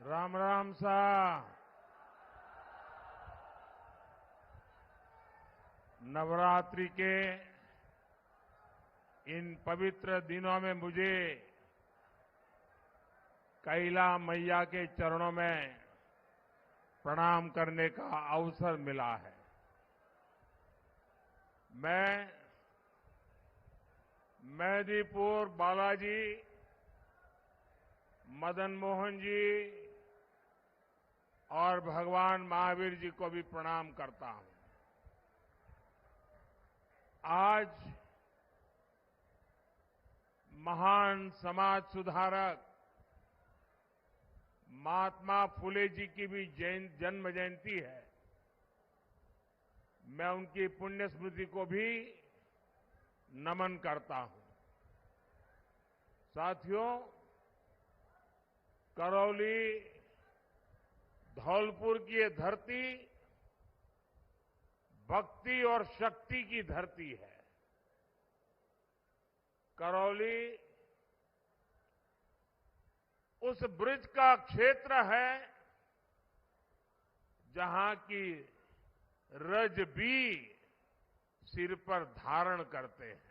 राम राम सा। नवरात्रि के इन पवित्र दिनों में मुझे कैला मैया के चरणों में प्रणाम करने का अवसर मिला है। मैं मेहदीपुर बालाजी, मदन मोहन जी और भगवान महावीर जी को भी प्रणाम करता हूं। आज महान समाज सुधारक महात्मा फुले जी की भी जन्म जयंती है। मैं उनकी पुण्य स्मृति को भी नमन करता हूं। साथियों, करौली धौलपुर की ये धरती भक्ति और शक्ति की धरती है। करौली उस ब्रिज का क्षेत्र है जहां की रज भी सिर पर धारण करते हैं।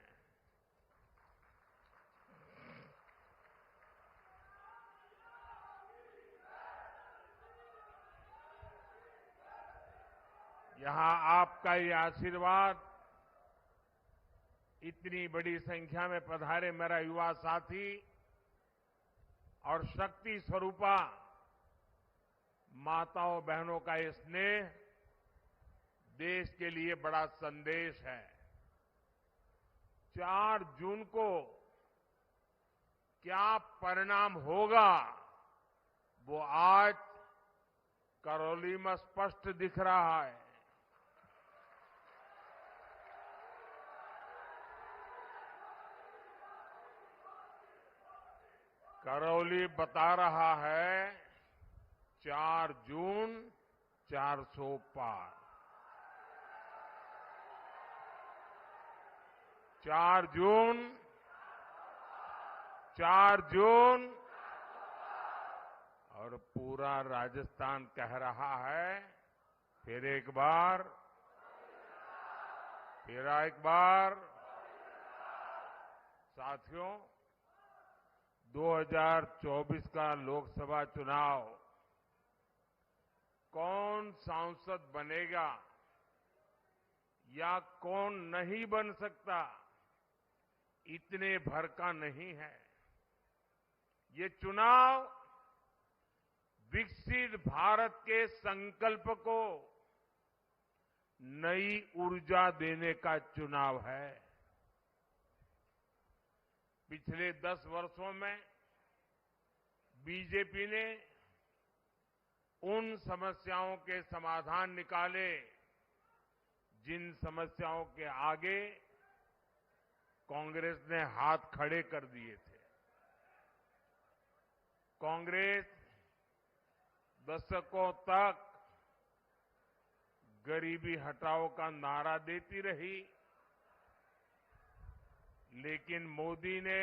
यहां आपका ये आशीर्वाद, इतनी बड़ी संख्या में पधारे मेरा युवा साथी और शक्ति स्वरूपा माताओं बहनों का ये स्नेह देश के लिए बड़ा संदेश है। 4 जून को क्या परिणाम होगा वो आज करौली में स्पष्ट दिख रहा है। करौली बता रहा है 4 जून 400 पार। 4 जून और पूरा राजस्थान कह रहा है फिर एक बार। साथियों, 2024 का लोकसभा चुनाव कौन सांसद बनेगा या कौन नहीं बन सकता, इतने भर का नहीं है। ये चुनाव विकसित भारत के संकल्प को नई ऊर्जा देने का चुनाव है। पिछले 10 वर्षों में बीजेपी ने उन समस्याओं के समाधान निकाले जिन समस्याओं के आगे कांग्रेस ने हाथ खड़े कर दिए थे। कांग्रेस दशकों तक गरीबी हटाओ का नारा देती रही, लेकिन मोदी ने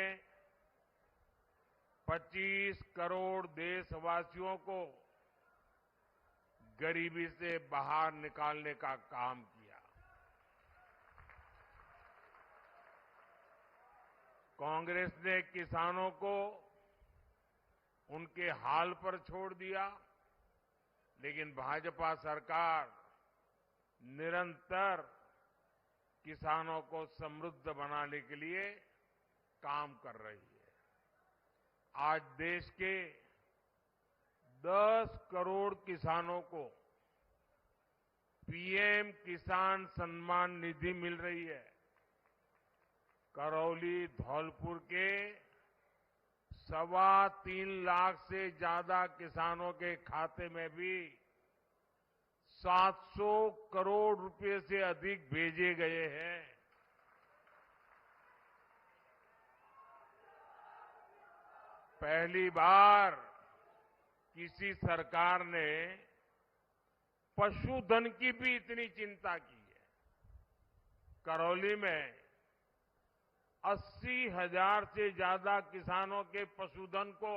25 करोड़ देशवासियों को गरीबी से बाहर निकालने का काम किया। कांग्रेस ने किसानों को उनके हाल पर छोड़ दिया, लेकिन भाजपा सरकार निरंतर किसानों को समृद्ध बनाने के लिए काम कर रही है। आज देश के 10 करोड़ किसानों को पीएम किसान सम्मान निधि मिल रही है। करौली धौलपुर के 3.25 लाख से ज्यादा किसानों के खाते में भी 700 करोड़ रुपए से अधिक भेजे गए हैं। पहली बार किसी सरकार ने पशुधन की भी इतनी चिंता की है। करौली में 80,000 से ज्यादा किसानों के पशुधन को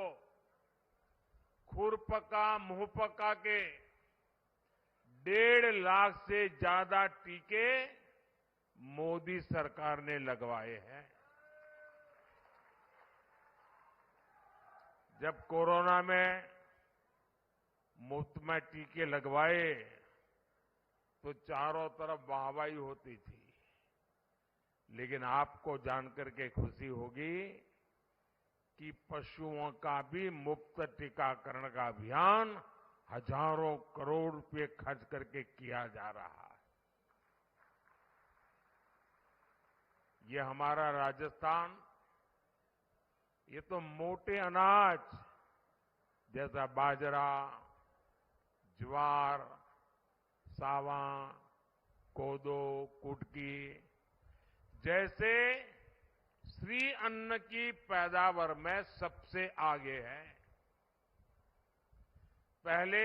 खुरपका मुंहपका के 1.5 लाख से ज्यादा टीके मोदी सरकार ने लगवाए हैं। जब कोरोना में मुफ्त में टीके लगवाए तो चारों तरफ वाहवाही होती थी, लेकिन आपको जानकर के खुशी होगी कि पशुओं का भी मुफ्त टीकाकरण का अभियान हजारों करोड़ रुपए खर्च करके किया जा रहा है। ये हमारा राजस्थान, ये तो मोटे अनाज जैसा बाजरा, ज्वार, सावा, कोदो, कुटकी जैसे श्री अन्न की पैदावार में सबसे आगे है। पहले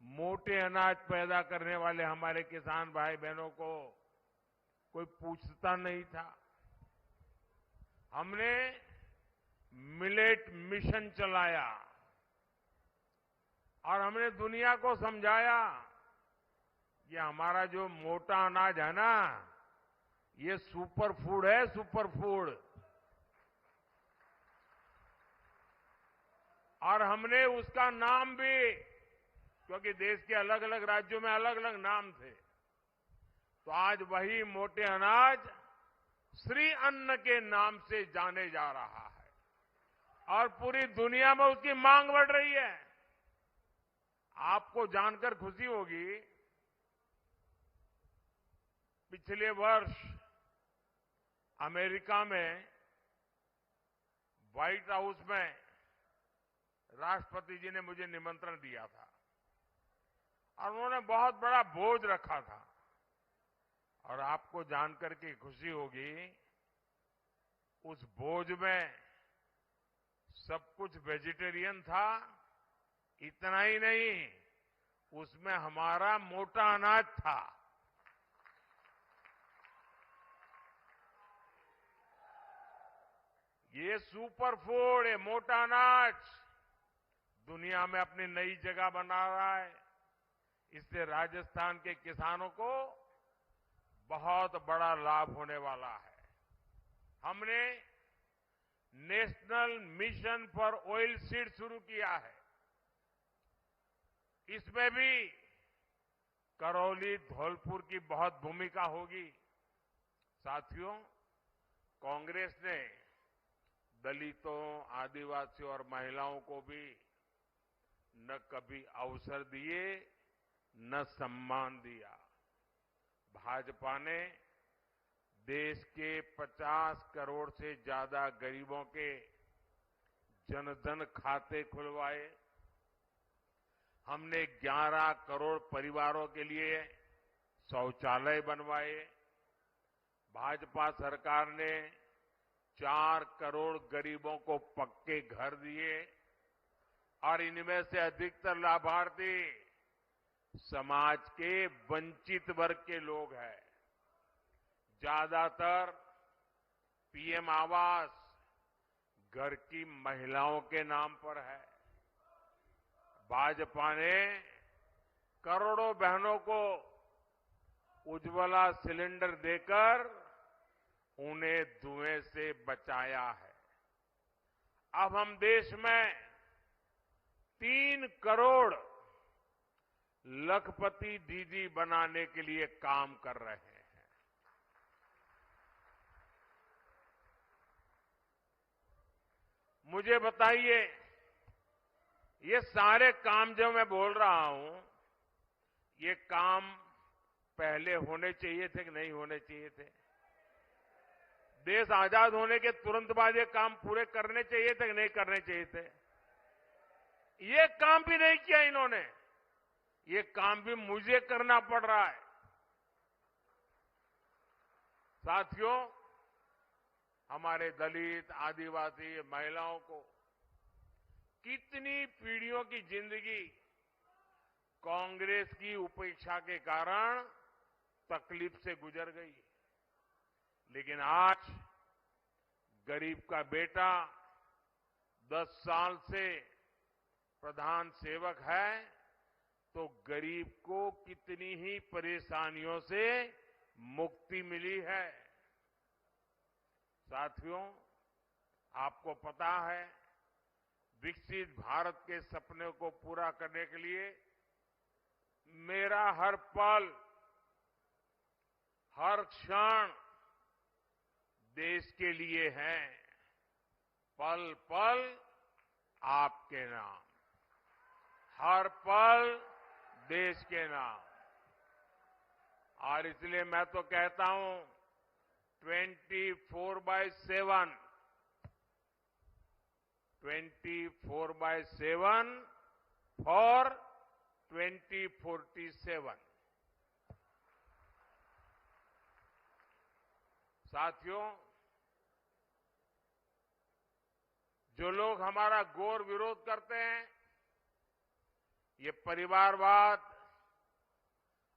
मोटे अनाज पैदा करने वाले हमारे किसान भाई बहनों को कोई पूछता नहीं था। हमने मिलेट मिशन चलाया और हमने दुनिया को समझाया कि हमारा जो मोटा अनाज है ना, ये सुपर फूड है, सुपर फूड। और हमने उसका नाम भी, क्योंकि देश के अलग अलग राज्यों में अलग अलग नाम थे, तो आज वही मोटे अनाज श्री अन्न के नाम से जाने जा रहा है और पूरी दुनिया में उसकी मांग बढ़ रही है। आपको जानकर खुशी होगी, पिछले वर्ष अमेरिका में व्हाइट हाउस में राष्ट्रपति जी ने मुझे निमंत्रण दिया था और उन्होंने बहुत बड़ा भोज रखा था। और आपको जानकर के खुशी होगी, उस भोज में सब कुछ वेजिटेरियन था। इतना ही नहीं, उसमें हमारा मोटा अनाज था। ये सुपर फूड, ये मोटा अनाज दुनिया में अपनी नई जगह बना रहा है। इससे राजस्थान के किसानों को बहुत बड़ा लाभ होने वाला है। हमने national mission for oil seed शुरू किया है। इसमें भी करौली, धौलपुर की बहुत भूमिका होगी। साथियों, कांग्रेस ने दलितों, आदिवासियों और महिलाओं को भी न कभी अवसर दिए, न सम्मान दिया। भाजपा ने देश के 50 करोड़ से ज्यादा गरीबों के जनधन खाते खुलवाए। हमने 11 करोड़ परिवारों के लिए शौचालय बनवाए। भाजपा सरकार ने 4 करोड़ गरीबों को पक्के घर दिए और इनमें से अधिकतर लाभार्थी समाज के वंचित वर्ग के लोग हैं। ज्यादातर पीएम आवास घर की महिलाओं के नाम पर है। भाजपा ने करोड़ों बहनों को उज्ज्वला सिलेंडर देकर उन्हें धुएं से बचाया है। अब हम देश में 3 करोड़ लखपति दीदी बनाने के लिए काम कर रहे हैं। मुझे बताइए, ये सारे काम जो मैं बोल रहा हूं, ये काम पहले होने चाहिए थे कि नहीं होने चाहिए थे? देश आजाद होने के तुरंत बाद ये काम पूरे करने चाहिए थे कि नहीं करने चाहिए थे? ये काम भी नहीं किया इन्होंने। ये काम भी मुझे करना पड़ रहा है। साथियों, हमारे दलित, आदिवासी, महिलाओं को कितनी पीढ़ियों की जिंदगी कांग्रेस की उपेक्षा के कारण तकलीफ से गुजर गई। लेकिन आज गरीब का बेटा 10 साल से प्रधान सेवक है तो गरीब को कितनी ही परेशानियों से मुक्ति मिली है। साथियों, आपको पता है, विकसित भारत के सपने को पूरा करने के लिए मेरा हर पल, हर क्षण देश के लिए है। पल पल आपके नाम, हर पल देश के नाम। और इसलिए मैं तो कहता हूं 24/7 फॉर 2047। साथियों, जो लोग हमारा घोर विरोध करते हैं, ये परिवारवाद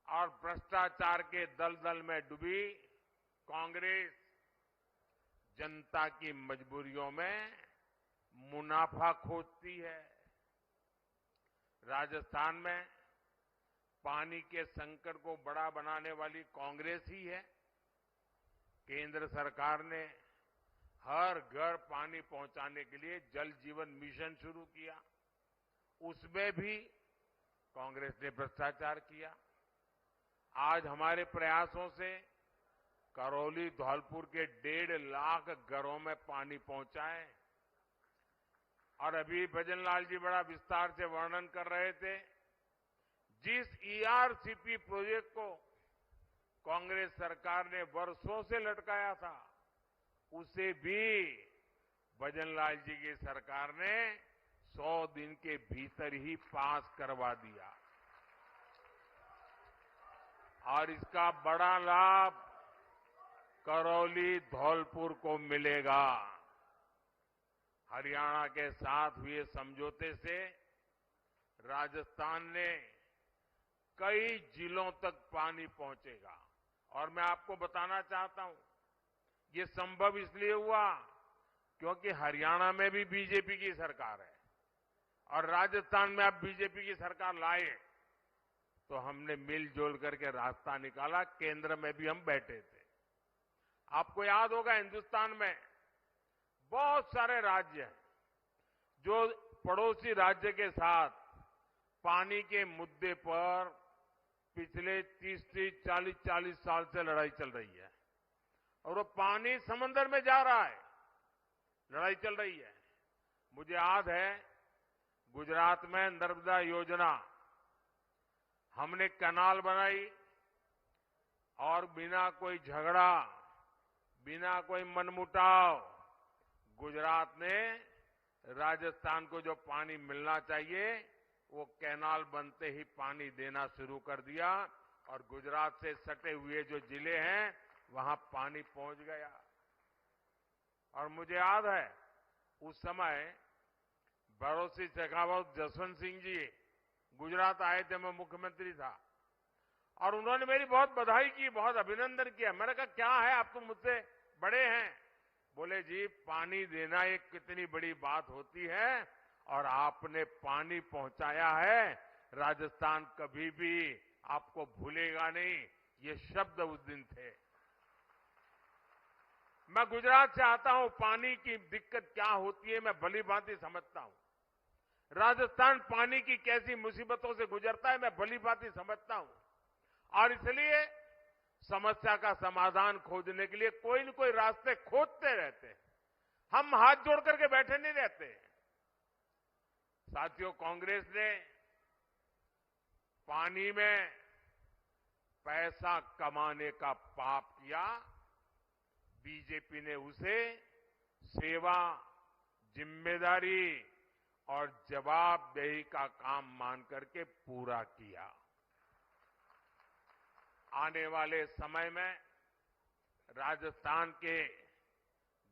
और भ्रष्टाचार के दलदल में डूबी कांग्रेस जनता की मजबूरियों में मुनाफा खोजती है। राजस्थान में पानी के संकट को बड़ा बनाने वाली कांग्रेस ही है। केंद्र सरकार ने हर घर पानी पहुंचाने के लिए जल जीवन मिशन शुरू किया, उसमें भी कांग्रेस ने भ्रष्टाचार किया। आज हमारे प्रयासों से करौली धौलपुर के 1.5 लाख घरों में पानी पहुंचा है। और अभी भजनलाल जी बड़ा विस्तार से वर्णन कर रहे थे, जिस ईआरसीपी प्रोजेक्ट को कांग्रेस सरकार ने वर्षों से लटकाया था, उसे भी भजनलाल जी की सरकार ने 100 दिन के भीतर ही पास करवा दिया। और इसका बड़ा लाभ करौली धौलपुर को मिलेगा। हरियाणा के साथ हुए समझौते से राजस्थान ने कई जिलों तक पानी पहुंचेगा। और मैं आपको बताना चाहता हूं, ये संभव इसलिए हुआ क्योंकि हरियाणा में भी बीजेपी की सरकार है और राजस्थान में अब बीजेपी की सरकार लाए, तो हमने मिलजुल करके रास्ता निकाला। केंद्र में भी हम बैठे थे। आपको याद होगा, हिंदुस्तान में बहुत सारे राज्य हैं जो पड़ोसी राज्य के साथ पानी के मुद्दे पर पिछले 30 40 साल से लड़ाई चल रही है। और वो पानी समंदर में जा रहा है, लड़ाई चल रही है। मुझे याद है, गुजरात में नर्मदा योजना, हमने कैनाल बनाई और बिना कोई झगड़ा, बिना कोई मनमुटाव गुजरात ने राजस्थान को जो पानी मिलना चाहिए वो कैनाल बनते ही पानी देना शुरू कर दिया। और गुजरात से सटे हुए जो जिले हैं वहां पानी पहुंच गया। और मुझे याद है, उस समय बड़ोसी शेखावत जसवंत सिंह जी गुजरात आए थे, मैं मुख्यमंत्री था, और उन्होंने मेरी बहुत बधाई की, बहुत अभिनंदन किया। मैंने कहा, क्या है, आप तो मुझसे बड़े हैं। बोले, जी पानी देना एक कितनी बड़ी बात होती है और आपने पानी पहुंचाया है, राजस्थान कभी भी आपको भूलेगा नहीं। ये शब्द उस दिन थे। मैं गुजरात से आता हूं, पानी की दिक्कत क्या होती है मैं भली भांति समझता हूं। राजस्थान पानी की कैसी मुसीबतों से गुजरता है मैं भली भांति समझता हूं। और इसलिए समस्या का समाधान खोजने के लिए कोई न कोई रास्ते खोजते रहते हैं। हम हाथ जोड़ करके बैठे नहीं रहते। साथियों, कांग्रेस ने पानी में पैसा कमाने का पाप किया, बीजेपी ने उसे सेवा, जिम्मेदारी और जवाबदेही का काम मान करके पूरा किया। आने वाले समय में राजस्थान के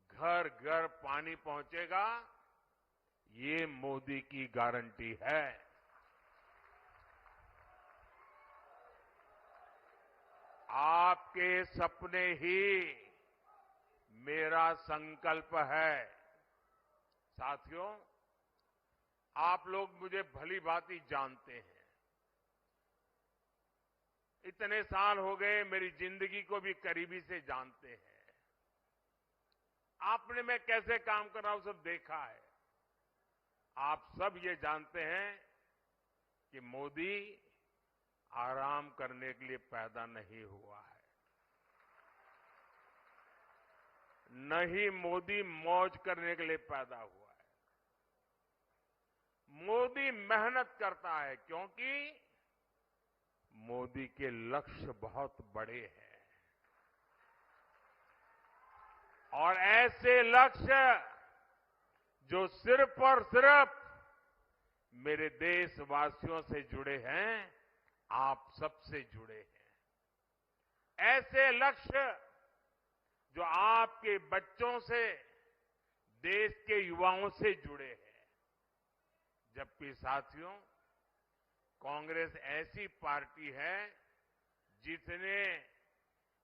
घर घर पानी पहुंचेगा, ये मोदी की गारंटी है। आपके सपने ही मेरा संकल्प है। साथियों, आप लोग मुझे भली भांति जानते हैं। इतने साल हो गए, मेरी जिंदगी को भी करीबी से जानते हैं। आपने मैं कैसे काम कर रहा हूं सब देखा है। आप सब ये जानते हैं कि मोदी आराम करने के लिए पैदा नहीं हुआ है, न ही मोदी मौज करने के लिए पैदा हुआ है। मोदी मेहनत करता है क्योंकि मोदी के लक्ष्य बहुत बड़े हैं और ऐसे लक्ष्य जो सिर्फ और सिर्फ मेरे देशवासियों से जुड़े हैं, आप सबसे जुड़े हैं। ऐसे लक्ष्य जो आपके बच्चों से, देश के युवाओं से जुड़े हैं। जबकि साथियों, कांग्रेस ऐसी पार्टी है जिसने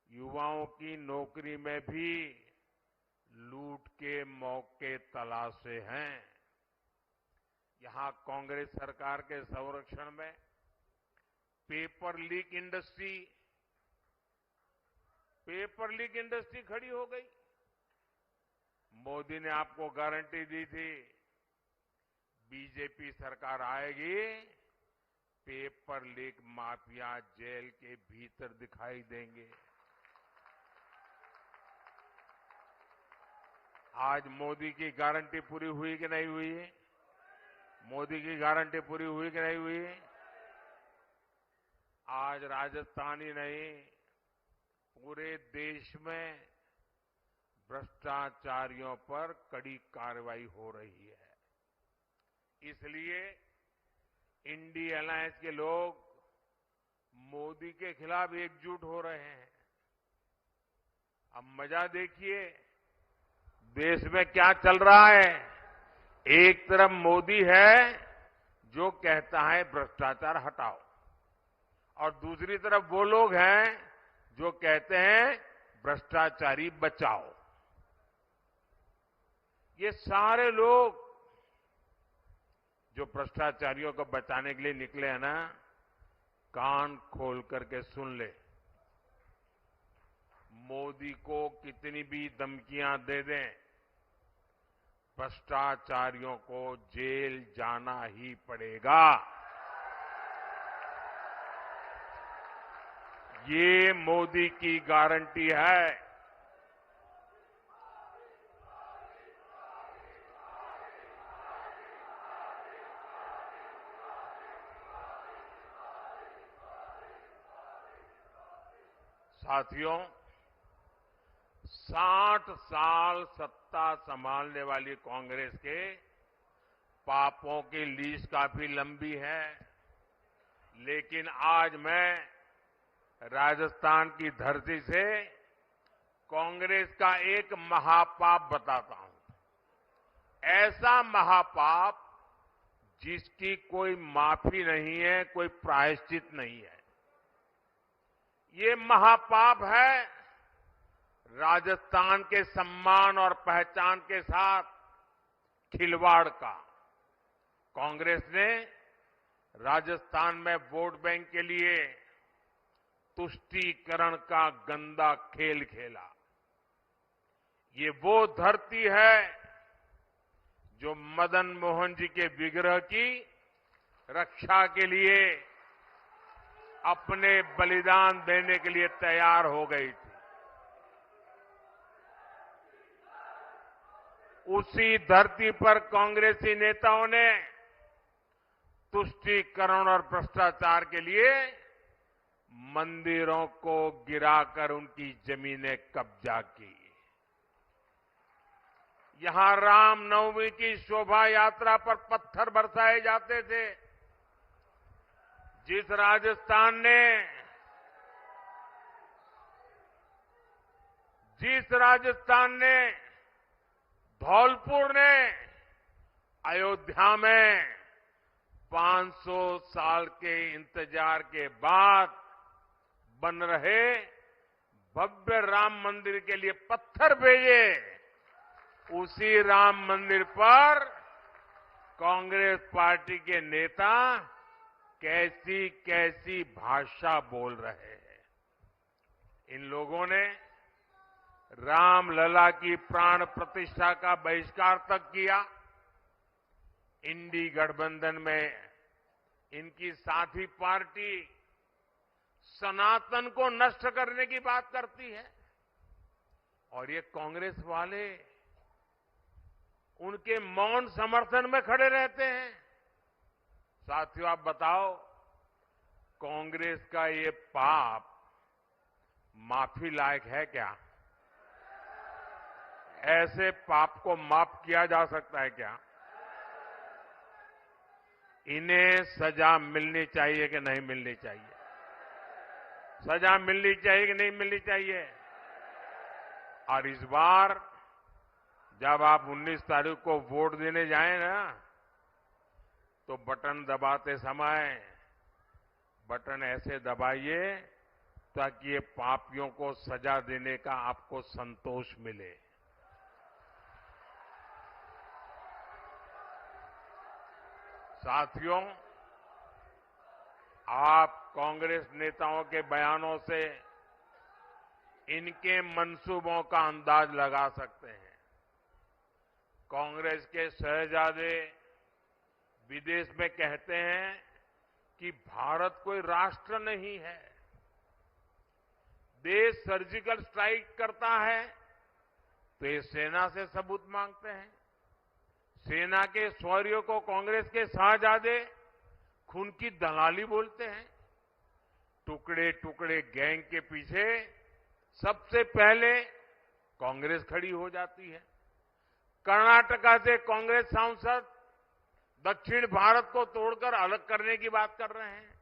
युवाओं की नौकरी में भी लूट के मौके तलाशे हैं। यहां कांग्रेस सरकार के संरक्षण में पेपर लीक इंडस्ट्री खड़ी हो गई। मोदी ने आपको गारंटी दी थी, बीजेपी सरकार आएगी, पेपर लीक माफिया जेल के भीतर दिखाई देंगे। आज मोदी की गारंटी पूरी हुई कि नहीं हुई? मोदी की गारंटी पूरी हुई कि नहीं हुई? आज राजस्थान ही नहीं, पूरे देश में भ्रष्टाचारियों पर कड़ी कार्रवाई हो रही है। इसलिए इंडी अलायंस के लोग मोदी के खिलाफ एकजुट हो रहे हैं। अब मजा देखिए, देश में क्या चल रहा है। एक तरफ मोदी है जो कहता है भ्रष्टाचार हटाओ, और दूसरी तरफ वो लोग हैं जो कहते हैं भ्रष्टाचारी बचाओ। ये सारे लोग जो भ्रष्टाचारियों को बचाने के लिए निकले हैं ना, कान खोल करके सुन ले। मोदी को कितनी भी धमकियां दे दें, भ्रष्टाचारियों को जेल जाना ही पड़ेगा। ये मोदी की गारंटी है। साथियों, 60 साल सत्ता संभालने वाली कांग्रेस के पापों की लिस्ट काफी लंबी है, लेकिन आज मैं राजस्थान की धरती से कांग्रेस का एक महापाप बताता हूं। ऐसा महापाप जिसकी कोई माफी नहीं है, कोई प्रायश्चित नहीं है। ये महापाप है राजस्थान के सम्मान और पहचान के साथ खिलवाड़ का। कांग्रेस ने राजस्थान में वोट बैंक के लिए तुष्टीकरण का गंदा खेल खेला। ये वो धरती है जो मदन मोहन जी के विग्रह की रक्षा के लिए अपने बलिदान देने के लिए तैयार हो गई थी। उसी धरती पर कांग्रेसी नेताओं ने तुष्टीकरण और भ्रष्टाचार के लिए मंदिरों को गिराकर उनकी जमीनें कब्जा की। यहां रामनवमी की शोभा यात्रा पर पत्थर बरसाए जाते थे। जिस राजस्थान ने धौलपुर ने अयोध्या में 500 साल के इंतजार के बाद बन रहे भव्य राम मंदिर के लिए पत्थर भेजे, उसी राम मंदिर पर कांग्रेस पार्टी के नेता कैसी कैसी भाषा बोल रहे हैं। इन लोगों ने रामलला की प्राण प्रतिष्ठा का बहिष्कार तक किया। इंडी गठबंधन में इनकी साथी पार्टी सनातन को नष्ट करने की बात करती है और ये कांग्रेस वाले उनके मौन समर्थन में खड़े रहते हैं। साथियों, आप बताओ, कांग्रेस का ये पाप माफी लायक है क्या? ऐसे पाप को माफ किया जा सकता है क्या? इन्हें सजा मिलनी चाहिए कि नहीं मिलनी चाहिए? सजा मिलनी चाहिए कि नहीं मिलनी चाहिए? और इस बार जब आप 19 तारीख को वोट देने जाएं ना, तो बटन दबाते समय बटन ऐसे दबाइए ताकि ये पापियों को सजा देने का आपको संतोष मिले। साथियों, आप कांग्रेस नेताओं के बयानों से इनके मंसूबों का अंदाज लगा सकते हैं। कांग्रेस के शहजादे विदेश में कहते हैं कि भारत कोई राष्ट्र नहीं है। देश सर्जिकल स्ट्राइक करता है तो ये सेना से सबूत मांगते हैं। सेना के शौर्य को कांग्रेस के शहजादे खून की दलाली बोलते हैं। टुकड़े टुकड़े गैंग के पीछे सबसे पहले कांग्रेस खड़ी हो जाती है। कर्नाटका से कांग्रेस सांसद दक्षिण भारत को तोड़कर अलग करने की बात कर रहे हैं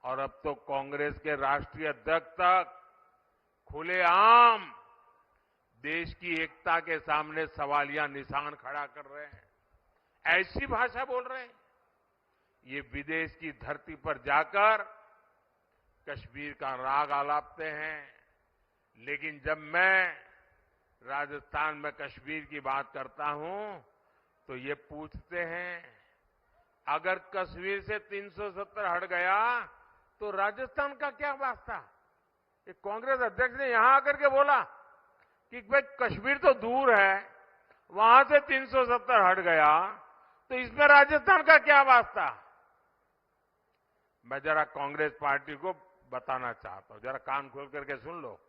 और अब तो कांग्रेस के राष्ट्रीय अध्यक्ष तक खुलेआम देश की एकता के सामने सवालिया निशान खड़ा कर रहे हैं। ऐसी भाषा बोल रहे हैं। ये विदेश की धरती पर जाकर कश्मीर का राग आलापते हैं, लेकिन जब मैं राजस्थान में कश्मीर की बात करता हूं तो ये पूछते हैं, अगर कश्मीर से 370 हट गया तो राजस्थान का क्या वास्ता? एक कांग्रेस अध्यक्ष ने यहां आकर के बोला कि भाई कश्मीर तो दूर है, वहां से 370 हट गया तो इसमें राजस्थान का क्या वास्ता? मैं जरा कांग्रेस पार्टी को बताना चाहता हूं, जरा कान खोल करके सुन लो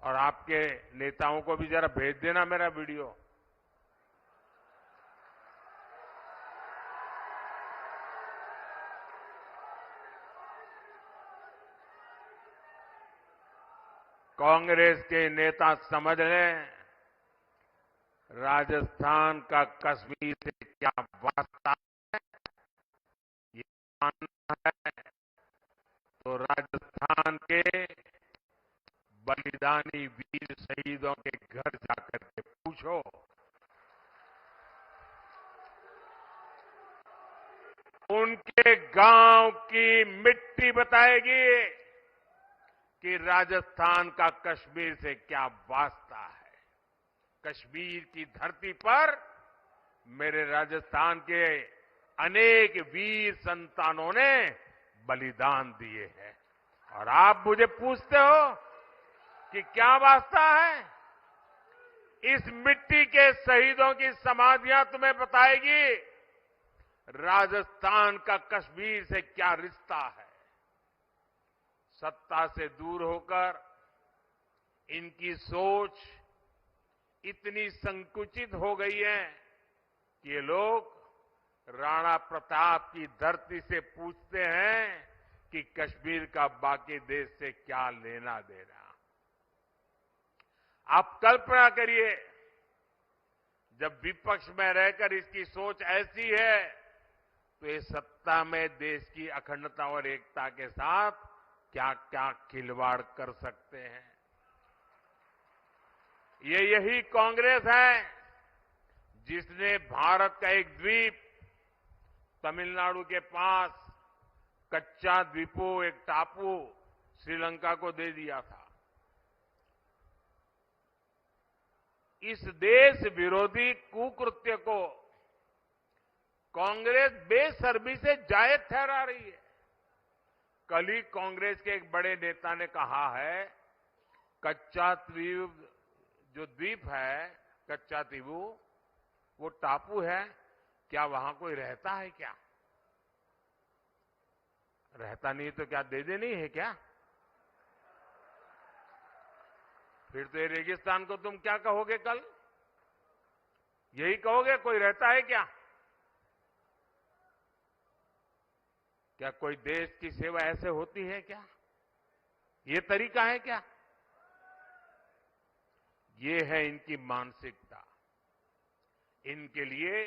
और आपके नेताओं को भी जरा भेज देना मेरा वीडियो। कांग्रेस के नेता समझ लें, राजस्थान का कश्मीर से क्या वास्ता है, ये जानना है तो राजस्थान के बलिदानी वीर शहीदों के घर जाकर के पूछो। उनके गांव की मिट्टी बताएगी कि राजस्थान का कश्मीर से क्या वास्ता है। कश्मीर की धरती पर मेरे राजस्थान के अनेक वीर संतानों ने बलिदान दिए हैं और आप मुझे पूछते हो कि क्या वास्ता है? इस मिट्टी के शहीदों की समाधियां तुम्हें बताएगी राजस्थान का कश्मीर से क्या रिश्ता है। सत्ता से दूर होकर इनकी सोच इतनी संकुचित हो गई है कि ये लोग राणा प्रताप की धरती से पूछते हैं कि कश्मीर का बाकी देश से क्या लेना देना। आप कल्पना करिए, जब विपक्ष में रहकर इसकी सोच ऐसी है तो ये सत्ता में देश की अखंडता और एकता के साथ क्या क्या खिलवाड़ कर सकते हैं। ये यही कांग्रेस है जिसने भारत का एक द्वीप तमिलनाडु के पास कच्चा द्वीपो, एक टापू श्रीलंका को दे दिया था। इस देश विरोधी कुकृत्य को कांग्रेस बेशर्मी से जायज ठहरा रही है। कल ही कांग्रेस के एक बड़े नेता ने कहा है, कच्चा द्वीप जो द्वीप है, कच्चा द्वीपू, वो टापू है, क्या वहां कोई रहता है क्या? रहता नहीं तो क्या दे देनी है क्या? फिर तो ये रेगिस्तान को तुम क्या कहोगे कल? यही कहोगे कोई रहता है क्या? क्या कोई देश की सेवा ऐसे होती है क्या? ये तरीका है क्या? ये है इनकी मानसिकता। इनके लिए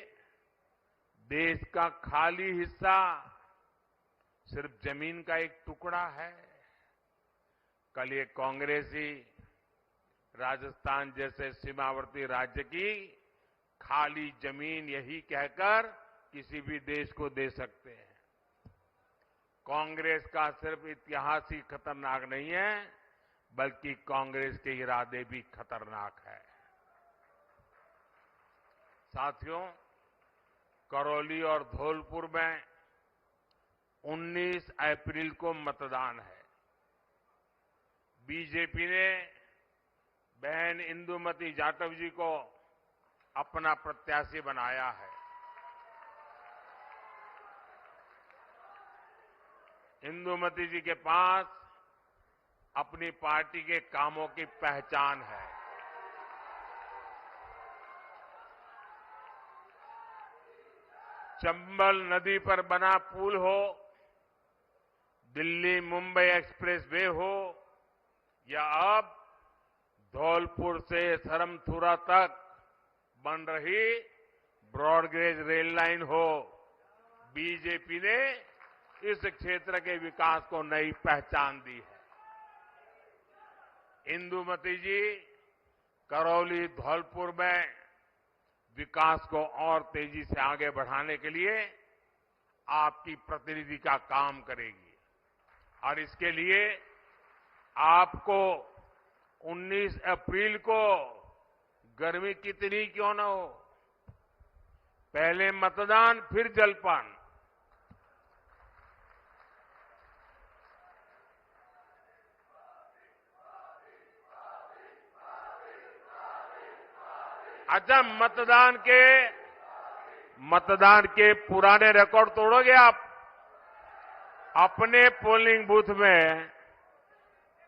देश का खाली हिस्सा सिर्फ जमीन का एक टुकड़ा है। कल ये कांग्रेसी राजस्थान जैसे सीमावर्ती राज्य की खाली जमीन यही कहकर किसी भी देश को दे सकते हैं। कांग्रेस का सिर्फ इतिहास ही खतरनाक नहीं है, बल्कि कांग्रेस के इरादे भी खतरनाक है। साथियों, करौली और धौलपुर में 19 अप्रैल को मतदान है। बीजेपी ने बहन इंदुमती जाटव जी को अपना प्रत्याशी बनाया है। इंदुमती जी के पास अपनी पार्टी के कामों की पहचान है। चंबल नदी पर बना पुल हो, दिल्ली मुंबई एक्सप्रेस वे हो, या अब धौलपुर से सरमथुरा तक बन रही ब्रॉडगेज रेल लाइन हो, बीजेपी ने इस क्षेत्र के विकास को नई पहचान दी है। इंदुमती जी करौली धौलपुर में विकास को और तेजी से आगे बढ़ाने के लिए आपकी प्रतिनिधि का काम करेगी और इसके लिए आपको 19 अप्रैल को गर्मी कितनी क्यों न हो, पहले मतदान फिर जलपान। अच्छा, मतदान के पुराने रिकॉर्ड तोड़ोगे आप? अपने पोलिंग बूथ में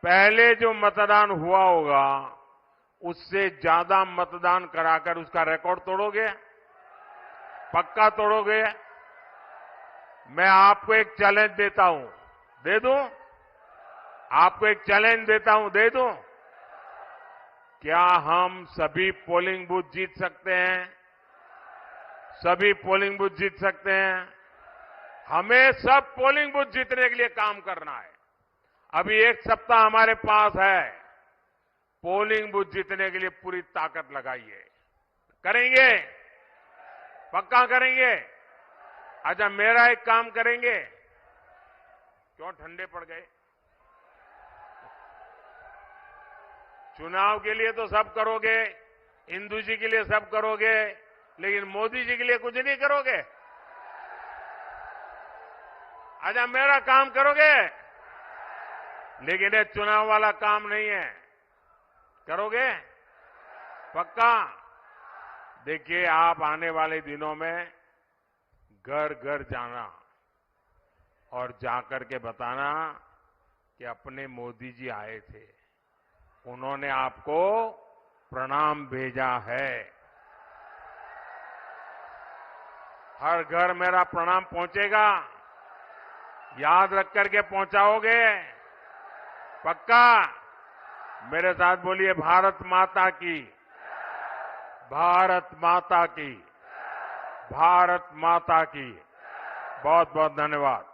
पहले जो मतदान हुआ होगा उससे ज्यादा मतदान कराकर उसका रिकॉर्ड तोड़ोगे? पक्का तोड़ोगे? मैं आपको एक चैलेंज देता हूं, दे दूं? आपको एक चैलेंज देता हूं, दे दूं? क्या हम सभी पोलिंग बूथ जीत सकते हैं? सभी पोलिंग बूथ जीत सकते हैं? हमें सब पोलिंग बूथ जीतने के लिए काम करना है। अभी एक सप्ताह हमारे पास है, पोलिंग बूथ जीतने के लिए पूरी ताकत लगाइए। करेंगे? पक्का करेंगे? अच्छा, मेरा एक काम करेंगे। क्यों ठंडे पड़ गए? चुनाव के लिए तो सब करोगे, इंदु जी के लिए सब करोगे, लेकिन मोदी जी के लिए कुछ नहीं करोगे? अच्छा, मेरा काम करोगे, लेकिन ये चुनाव वाला काम नहीं है। करोगे? पक्का? देखिए, आप आने वाले दिनों में घर घर जाना और जाकर के बताना कि अपने मोदी जी आए थे, उन्होंने आपको प्रणाम भेजा है। हर घर मेरा प्रणाम पहुंचेगा, याद रख करके पहुंचाओगे? पक्का? मेरे साथ बोलिए, भारत माता की, भारत माता की, भारत माता की। बहुत बहुत धन्यवाद।